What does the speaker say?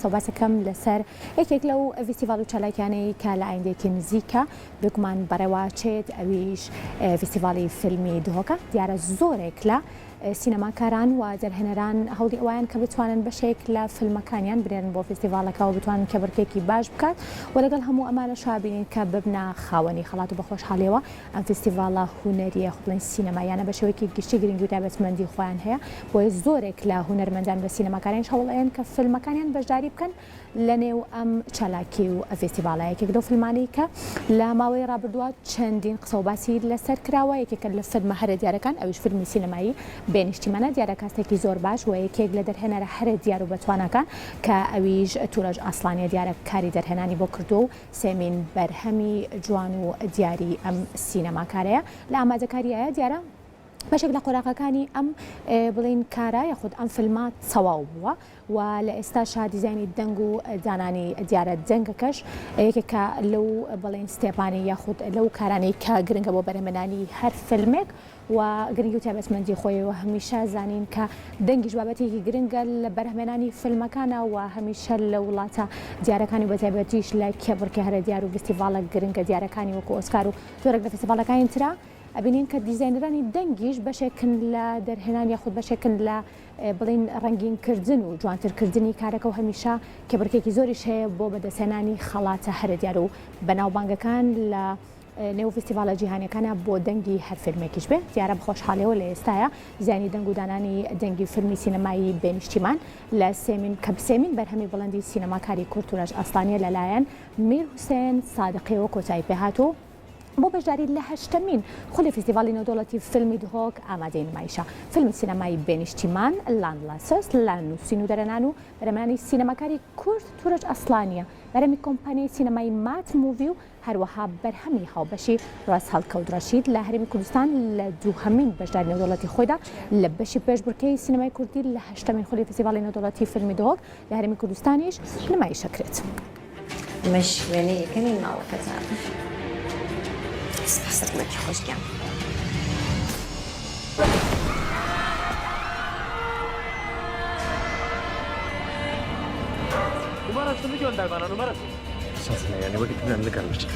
سەوباسەکەم لەسەر یەکێک لەو فیستیڤال و چالاکیانەی کە لە ئایندێکی نزیکە بگومان بەڕێواچێت ئەویش فیستیڤالی فیلمی دهۆکە دیارە زۆرێک لە سینەماکاران و دەرهێنەران هەوڵی ئەویان کە بتوانن بەشێک لە فیلمەکانیان برێن بۆ فیستیڤالەکە و بتوانن کەبڕکێکی باش بکات و لەگەڵ هەموو ئەمانە شابینین کە ببنە خاوەنی خەڵات و بەخۆشحاڵیەوە ئەم فیستیڤالە هونەریە خوڵین سینەمایانە بە شێوەیەکی گشتی گرنگی و تایبەتمەندی خۆیان هەیە بۆیە زۆرێک لە هونەرمەندان بە سینەماکارانیش هەوڵیان کە فیلمەکانیان بەشداری بکەن لە نێو ئەم چالاکی و فیستیڤالە یەکێک لەو فیلمانەی کە لە ماوەی ڕابردووە چەندین قسە و باسی لەسەر کراوە یەکێکە لە فیلمە هەرە دیارەکان ئەویش فیلمی سینەمایی بێنیشتیمانە دیارە کاستێکی زۆر باش و یەکێک لە دەرهێنەرە هەرە دیار و بەتوانەکان کە ئەویش تورەژ ئاسڵانیە دیارە کاری دەرهێنانی بۆ کردو و سێمین بەرهەمی جوان و دیاری ئەم سینەماکارەیە لە ئامادەکاریایە دیارە بەشێک لە قۆراقەکانی ئەم بڵین کارە یاخود ئەم فیلمات سەواو بووە و لە ئێستاشا دیزایانی دەنگ و دانانی دیارە دەنگەکەش یەکێکە لەو بڵین ستێپانی یاخود لەو کارانەی کە گرنگە بۆ بەرهەمهێنانی هەر فیلمێک و گرنگی و تایبەتمەندی خۆیەوە هەمیشە زانین کە دەنگیش بابەتێکی گرنگە لە بەرهەمهێنانی فیلمەکانە و هەمیشە لە وڵاتە دیارەکانی و بەتایبەتیش لە کێبڕکە هەرە دیار و فیستیڤالە گرنگە دیارەکانی وەکو ئۆسکار و زۆرێک لە فیستیڤالەکانی ترا ئەبینین کە دیزاینەرانی دەنگیش بەشێکن لە دەرهێنان یاخود بەشێکن لە بڵین ڕەنگینکردن و جوانترکردنی کارەکە و هەمیشە کێبڕکێکی زۆریش هەیە بۆ بەدەستهێنانی خەڵاتە هەرە دیار و بەناوبانگەکان لە نێو فیستیڤالە جیهانیەکانە بۆ دەنگی هەر فیلمێکیش بێ دیارە بەخۆشحاڵیەوە لە ئێستاە دیزایانی دەنگ و دانانی دەنگی فیلمی سینەمایی بێنیشتیمان لە سێمین کە بسێمین بەرهەمی بڵندی سینەماکاری کورد تورەژ ئاسڵانیە لەلایەن میر حوسێن سادقیەوە کۆتایی پێهاتوو بۆ بەشداری لە هەشتمین خولی فیستیڤالی نێودەوڵەتی فیلمی دهۆک ئامادەی نمایشە فیلمی سینەمایی بێنیشتیمان لاندلاسس لە نووسین و دەرەنان و بەرهەمانی سینەماکاری کورد تورەژ ئاسڵانیە بەرهەمی کۆمپانیای سینەمایی مات موڤی و هەروەها بەرهەمی هاوبەشی ڕاست هەڵکەوت ڕەشید لە هەرێمی کوردستان لە دووهەمین بەشداری نێودەوڵەتی خۆیدا لە بەشی پێشبڕکێی سینەمای کوردی لە هەشتمین خولی فیستیڤالی نێودەوڵەتی فیلمی دهۆک لە هەرێمی کوردستانیش نمایشەکرێت. مش وێنەیەکەنی ماوەکەتان سپاسەکمەکی خۆشگیان. Numarasını gönder bana, numarası. Şansına yani vakit önemli kardeşim.